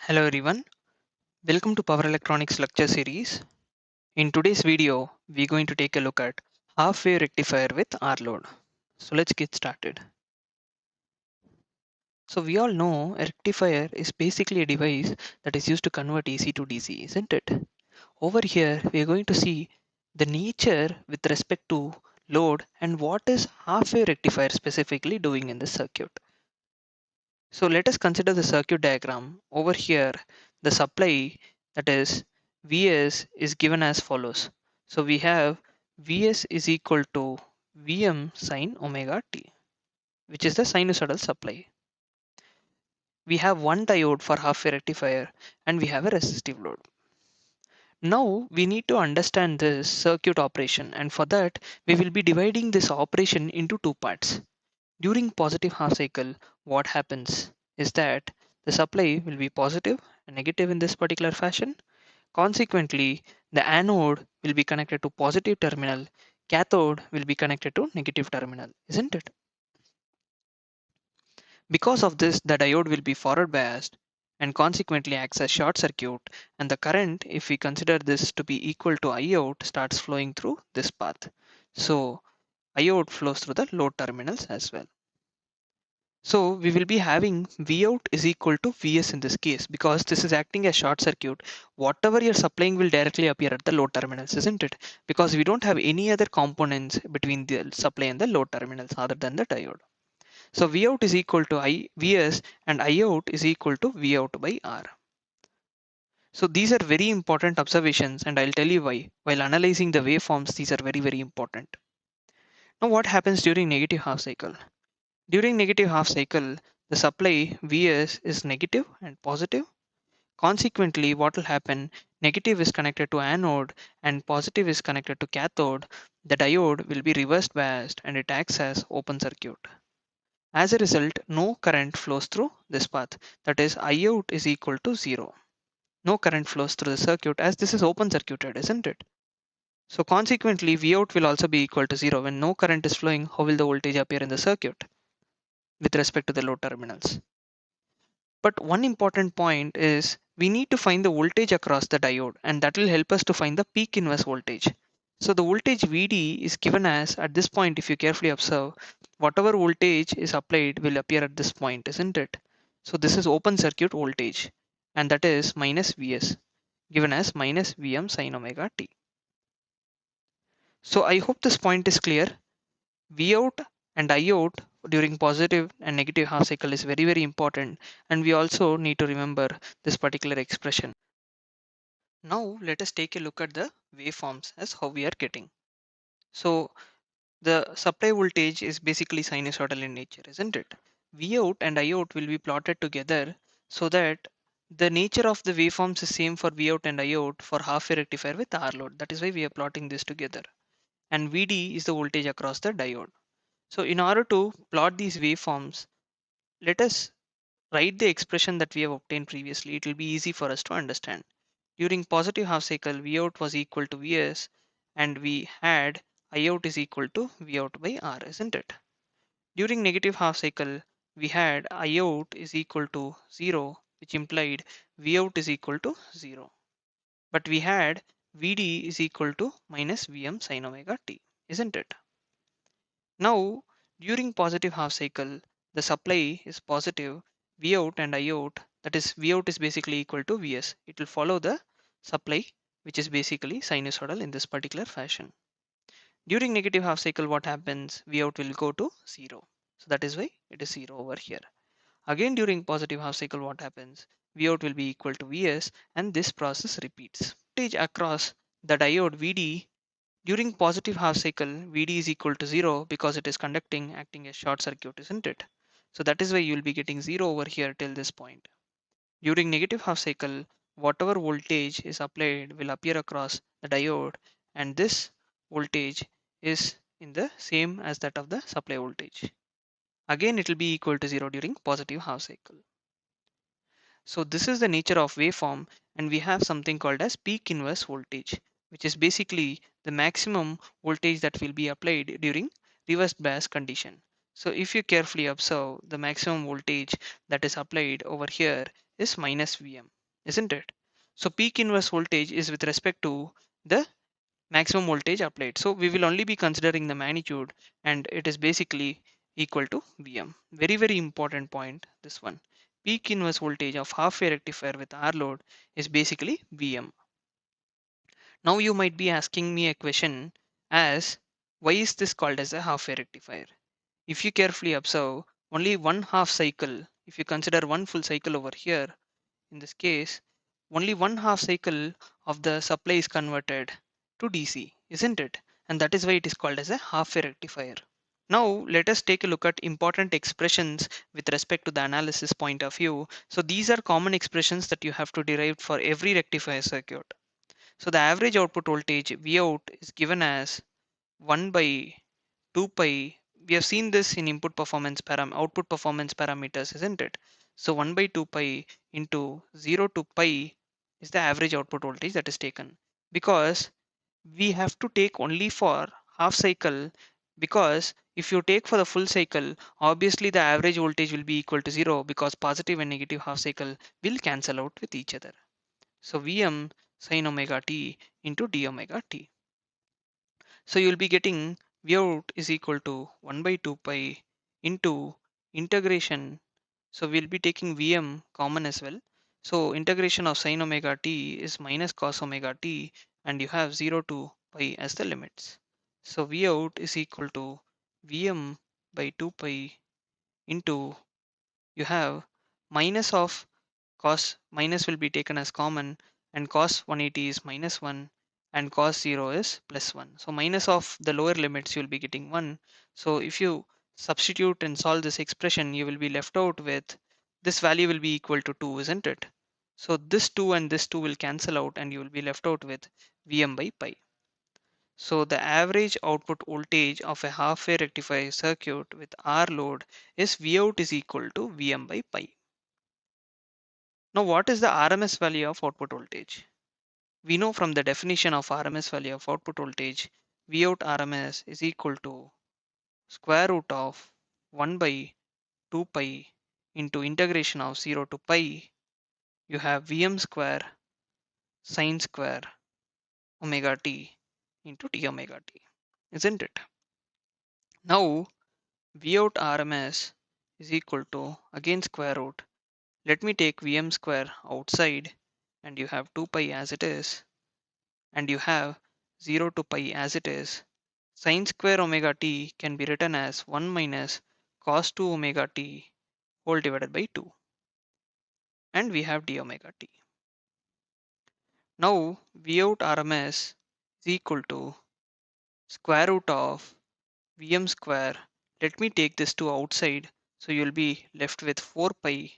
Hello everyone, welcome to Power Electronics lecture series. In today's video, we're going to take a look at half wave rectifier with R load. So let's get started. So we all know a rectifier is basically a device that is used to convert AC to DC, isn't it? Over here, we're going to see the nature with respect to load and what is half wave rectifier specifically doing in this circuit. So let us consider the circuit diagram. Over here, the supply, that is Vs, is given as follows. So we have Vs is equal to Vm sine omega t, which is the sinusoidal supply. We have one diode for half wave rectifier and we have a resistive load. Now we need to understand this circuit operation, and for that we will be dividing this operation into two parts. During positive half cycle, what happens is that the supply will be positive and negative in this particular fashion. Consequently, the anode will be connected to positive terminal, cathode will be connected to negative terminal, isn't it? Because of this, the diode will be forward biased and consequently acts as short circuit, and the current, if we consider this to be equal to I out, starts flowing through this path. So I out flows through the load terminals as well. So we will be having V out is equal to Vs in this case because this is acting as short circuit. Whatever you're supplying will directly appear at the load terminals, isn't it? Because we don't have any other components between the supply and the load terminals other than the diode. So V out is equal to Vs and I out is equal to V out by R. So these are very important observations and I'll tell you why. While analyzing the waveforms, these are very important. Now what happens during negative half cycle? During negative half cycle, the supply Vs is negative and positive. Consequently, what will happen? Negative is connected to anode and positive is connected to cathode. The diode will be reversed biased and it acts as open circuit. As a result, no current flows through this path. That is, I out is equal to 0. No current flows through the circuit as this is open circuited, isn't it? So consequently, V out will also be equal to 0. When no current is flowing, how will the voltage appear in the circuit with respect to the load terminals? But one important point is we need to find the voltage across the diode, and that will help us to find the peak inverse voltage. So the voltage Vd is given as, at this point, if you carefully observe, whatever voltage is applied will appear at this point, isn't it? So this is open circuit voltage, and that is minus Vs, given as minus Vm sin omega t. So I hope this point is clear. V out and I out during positive and negative half cycle is very important, and we also need to remember this particular expression. Now let us take a look at the waveforms as how we are getting. So the supply voltage is basically sinusoidal in nature, isn't it? V out and I out will be plotted together so that the nature of the waveforms is same for V out and I out for half wave rectifier with R load. That is why we are plotting this together. And Vd is the voltage across the diode. So in order to plot these waveforms, let us write the expression that we have obtained previously. It will be easy for us to understand. During positive half cycle, V out was equal to Vs and we had I out is equal to V out by R, isn't it? During negative half cycle, we had I out is equal to 0, which implied V out is equal to 0. But we had Vd is equal to minus Vm sin omega t, isn't it? Now, during positive half cycle, the supply is positive, V out and I out, that is V out is basically equal to Vs. It will follow the supply, which is basically sinusoidal in this particular fashion. During negative half cycle, what happens? V out will go to 0. So that is why it is 0 over here. Again, during positive half cycle, what happens? V out will be equal to Vs and this process repeats. Voltage across the diode Vd during positive half cycle, Vd is equal to 0 because it is conducting, acting as short circuit, isn't it? So that is why you will be getting 0 over here till this point. During negative half cycle, whatever voltage is applied will appear across the diode, and this voltage is in the same as that of the supply voltage. Again, it will be equal to 0 during positive half cycle. So this is the nature of waveform, and we have something called as peak inverse voltage, which is basically the maximum voltage that will be applied during reverse bias condition. So if you carefully observe, the maximum voltage that is applied over here is minus Vm, isn't it? So peak inverse voltage is with respect to the maximum voltage applied. So we will only be considering the magnitude, and it is basically equal to Vm. Very, very important point, this one. Peak inverse voltage of half wave rectifier with R load is basically Vm. Now you might be asking me a question as, why is this called as a half wave rectifier? If you carefully observe, only one half cycle, if you consider one full cycle over here, in this case, only one half cycle of the supply is converted to DC, isn't it? And that is why it is called as a half wave rectifier. Now let us take a look at important expressions with respect to the analysis point of view. So these are common expressions that you have to derive for every rectifier circuit. So the average output voltage Vout is given as 1 by 2 pi. We have seen this in output performance parameters, isn't it? So 1 by 2 pi into 0 to pi is the average output voltage that is taken, because we have to take only for half cycle, because if you take for the full cycle, obviously the average voltage will be equal to 0, because positive and negative half cycle will cancel out with each other. So Vm sin omega t into d omega t. So you'll be getting V out is equal to 1 by 2 pi into integration. So we'll be taking Vm common as well. So integration of sin omega t is minus cos omega t, and you have 0 to pi as the limits. So V out is equal to Vm by 2 pi into, you have minus of cos, minus will be taken as common, and cos 180 is minus 1, and cos 0 is plus 1. So minus of the lower limits, you will be getting 1. So if you substitute and solve this expression, you will be left out with this value will be equal to 2, isn't it? So this 2 and this 2 will cancel out, and you will be left out with Vm by pi. So the average output voltage of a half wave rectifier circuit with R load is Vout is equal to Vm by pi. Now what is the RMS value of output voltage? We know from the definition of RMS value of output voltage, V out RMS is equal to square root of 1 by 2 pi into integration of 0 to pi. You have Vm square sine square omega t into d omega t, isn't it? Now V out RMS is equal to, again, square root. Let me take Vm square outside, and you have 2 pi as it is, and you have 0 to pi as it is. Sin square omega t can be written as 1 minus cos 2 omega t whole divided by 2, and we have d omega t. Now V out RMS is equal to square root of Vm square. Let me take this to outside, so you'll be left with 4 pi,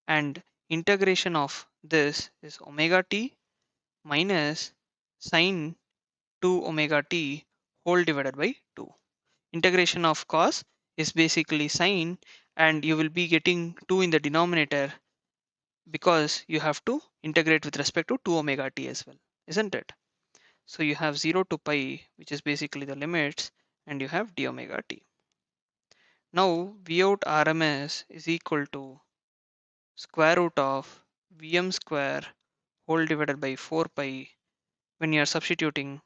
and integration of this is omega t minus sin 2 omega t whole divided by 2. Integration of cos is basically sine, and you will be getting 2 in the denominator, because you have to integrate with respect to 2 omega t as well, isn't it? So you have 0 to pi, which is basically the limits, and you have d omega t. Now V out RMS is equal to square root of Vm square whole divided by 4 pi. When you are substituting,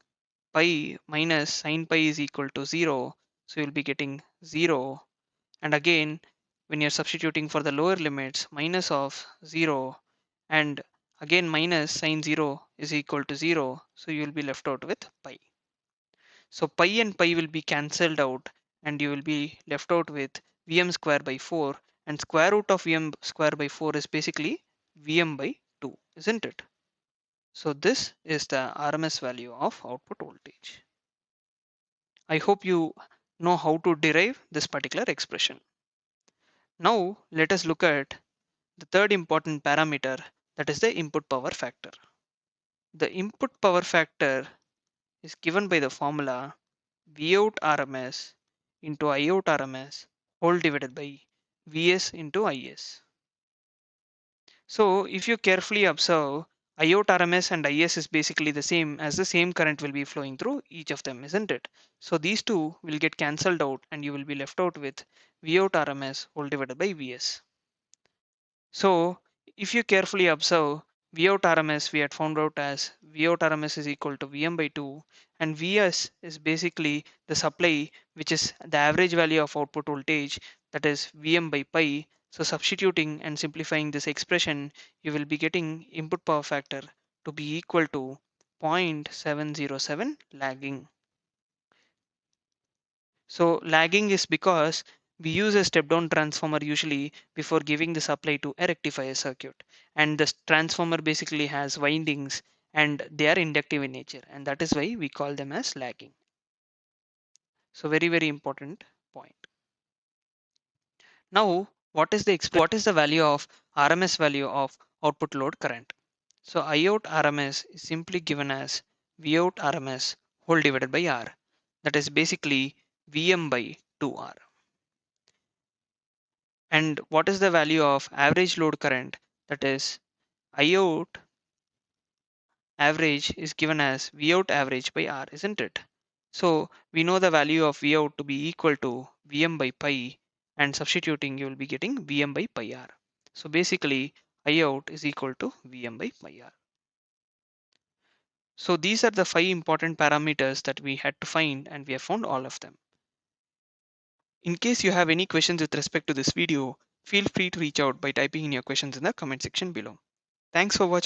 pi minus sin pi is equal to 0, so you'll be getting 0. And again, when you're substituting for the lower limits, minus of 0, and again minus sine 0 is equal to 0, so you will be left out with pi. So pi and pi will be cancelled out, and you will be left out with Vm square by 4, and square root of Vm square by 4 is basically Vm by 2, isn't it? So this is the RMS value of output voltage. I hope you know how to derive this particular expression. Now let us look at the third important parameter, that is the input power factor. The input power factor is given by the formula V out RMS into I out RMS whole divided by Vs into Is. So if you carefully observe, I out RMS and Is is basically the same, as the same current will be flowing through each of them, isn't it? So these two will get cancelled out, and you will be left out with V out RMS whole divided by Vs. So if you carefully observe, V out RMS we had found out as V out RMS is equal to Vm by 2, and Vs is basically the supply, which is the average value of output voltage, that is Vm by pi. So substituting and simplifying this expression, you will be getting input power factor to be equal to 0.707 lagging. So lagging is because we use a step down transformer usually before giving the supply to a rectifier circuit, and the transformer basically has windings and they are inductive in nature, and that is why we call them as lagging. So very important point. Now what is the value of RMS value of output load current? So I out RMS is simply given as V out RMS whole divided by R, that is basically Vm by 2R. And what is the value of average load current? That is I out average is given as V out average by R, isn't it? So we know the value of V out to be equal to Vm by pi, and substituting you will be getting Vm by pi R. So basically I out is equal to Vm by pi R. So these are the 5 important parameters that we had to find, and we have found all of them. In case you have any questions with respect to this video, feel free to reach out by typing in your questions in the comment section below. Thanks for watching.